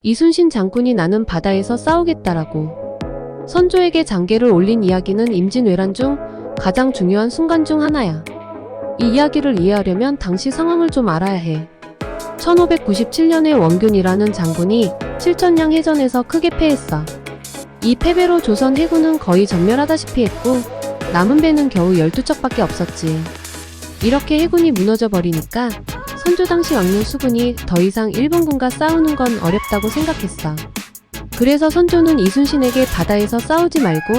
이순신 장군이 나는 바다에서 싸우겠다라고 선조에게 장계를 올린 이야기는 임진왜란 중 가장 중요한 순간 중 하나야. 이 이야기를 이해하려면 당시 상황을 좀 알아야 해. 1597년에 원균이라는 장군이 칠천량 해전에서 크게 패했어. 이 패배로 조선 해군은 거의 전멸하다시피 했고 남은 배는 겨우 12척밖에 없었지. 이렇게 해군이 무너져 버리니까 선조 당시 왕릉 수군이 더 이상 일본군과 싸우는 건 어렵다고 생각했어. 그래서 선조는 이순신에게 바다에서 싸우지 말고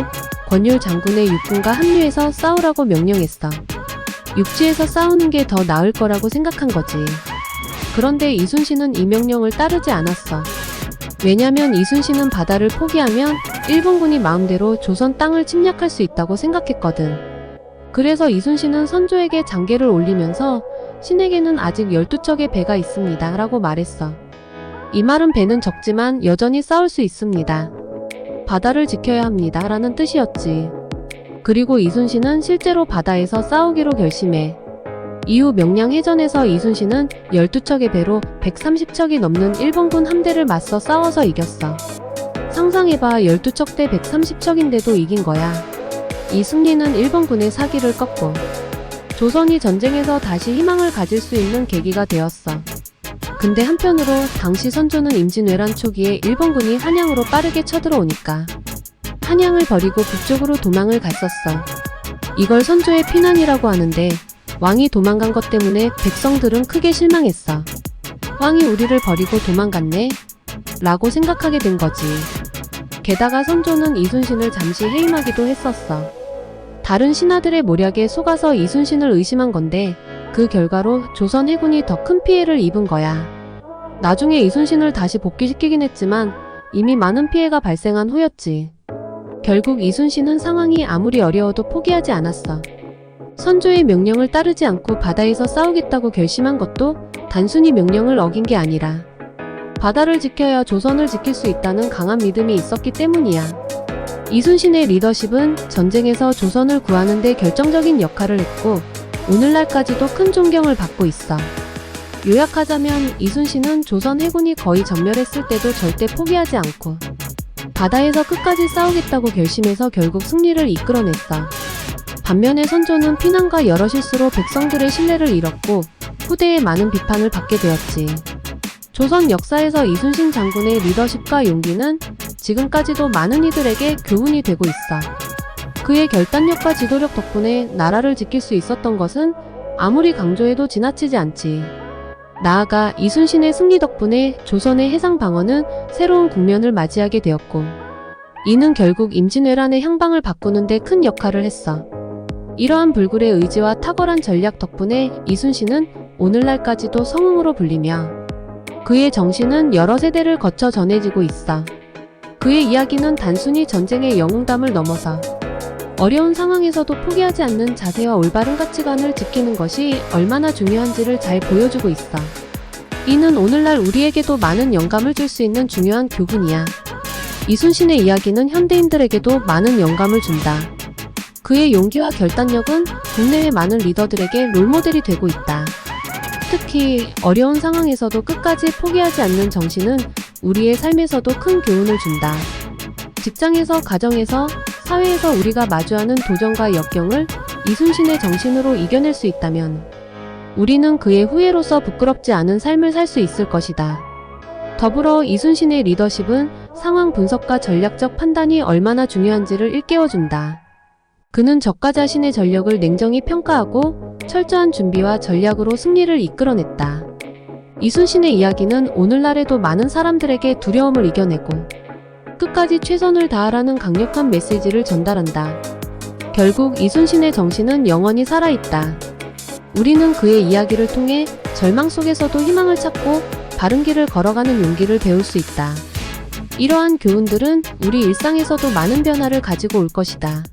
권율 장군의 육군과 합류해서 싸우라고 명령했어. 육지에서 싸우는 게 더 나을 거라고 생각한 거지. 그런데 이순신은 이 명령을 따르지 않았어. 왜냐면 이순신은 바다를 포기하면 일본군이 마음대로 조선 땅을 침략할 수 있다고 생각했거든. 그래서 이순신은 선조에게 장계를 올리면서 신에게는 아직 12척의 배가 있습니다 라고 말했어. 이 말은 배는 적지만 여전히 싸울 수 있습니다. 바다를 지켜야 합니다 라는 뜻이었지. 그리고 이순신은 실제로 바다에서 싸우기로 결심해. 이후 명량해전에서 이순신은 12척의 배로 130척이 넘는 일본군 함대를 맞서 싸워서 이겼어. 상상해봐, 12척 대 130척인데도 이긴 거야. 이 승리는 일본군의 사기를 꺾고 조선이 전쟁에서 다시 희망을 가질 수 있는 계기가 되었어. 근데 한편으로 당시 선조는 임진왜란 초기에 일본군이 한양으로 빠르게 쳐들어오니까 한양을 버리고 북쪽으로 도망을 갔었어. 이걸 선조의 피난이라고 하는데 왕이 도망간 것 때문에 백성들은 크게 실망했어. 왕이 우리를 버리고 도망갔네? 라고 생각하게 된 거지. 게다가 선조는 이순신을 잠시 해임하기도 했었어. 다른 신하들의 모략에 속아서 이순신을 의심한 건데 그 결과로 조선 해군이 더 큰 피해를 입은 거야. 나중에 이순신을 다시 복귀시키긴 했지만 이미 많은 피해가 발생한 후였지. 결국 이순신은 상황이 아무리 어려워도 포기하지 않았어. 선조의 명령을 따르지 않고 바다에서 싸우겠다고 결심한 것도 단순히 명령을 어긴 게 아니라 바다를 지켜야 조선을 지킬 수 있다는 강한 믿음이 있었기 때문이야. 이순신의 리더십은 전쟁에서 조선을 구하는 데 결정적인 역할을 했고 오늘날까지도 큰 존경을 받고 있어. 요약하자면 이순신은 조선 해군이 거의 전멸했을 때도 절대 포기하지 않고 바다에서 끝까지 싸우겠다고 결심해서 결국 승리를 이끌어냈어. 반면에 선조는 피난과 여러 실수로 백성들의 신뢰를 잃었고 후대에 많은 비판을 받게 되었지. 조선 역사에서 이순신 장군의 리더십과 용기는 지금까지도 많은 이들에게 교훈이 되고 있어. 그의 결단력과 지도력 덕분에 나라를 지킬 수 있었던 것은 아무리 강조해도 지나치지 않지. 나아가 이순신의 승리 덕분에 조선의 해상 방어는 새로운 국면을 맞이하게 되었고 이는 결국 임진왜란의 향방을 바꾸는 데 큰 역할을 했어. 이러한 불굴의 의지와 탁월한 전략 덕분에 이순신은 오늘날까지도 성웅으로 불리며 그의 정신은 여러 세대를 거쳐 전해지고 있어. 그의 이야기는 단순히 전쟁의 영웅담을 넘어서 어려운 상황에서도 포기하지 않는 자세와 올바른 가치관을 지키는 것이 얼마나 중요한지를 잘 보여주고 있어. 이는 오늘날 우리에게도 많은 영감을 줄 수 있는 중요한 교훈이야. 이순신의 이야기는 현대인들에게도 많은 영감을 준다. 그의 용기와 결단력은 국내외 많은 리더들에게 롤모델이 되고 있다. 특히 어려운 상황에서도 끝까지 포기하지 않는 정신은 우리의 삶에서도 큰 교훈을 준다. 직장에서, 가정에서, 사회에서 우리가 마주하는 도전과 역경을 이순신의 정신으로 이겨낼 수 있다면 우리는 그의 후예로서 부끄럽지 않은 삶을 살 수 있을 것이다. 더불어 이순신의 리더십은 상황 분석과 전략적 판단이 얼마나 중요한지를 일깨워준다. 그는 적과 자신의 전력을 냉정히 평가하고 철저한 준비와 전략으로 승리를 이끌어냈다. 이순신의 이야기는 오늘날에도 많은 사람들에게 두려움을 이겨내고 끝까지 최선을 다하라는 강력한 메시지를 전달한다. 결국 이순신의 정신은 영원히 살아있다. 우리는 그의 이야기를 통해 절망 속에서도 희망을 찾고 바른 길을 걸어가는 용기를 배울 수 있다. 이러한 교훈들은 우리 일상에서도 많은 변화를 가지고 올 것이다.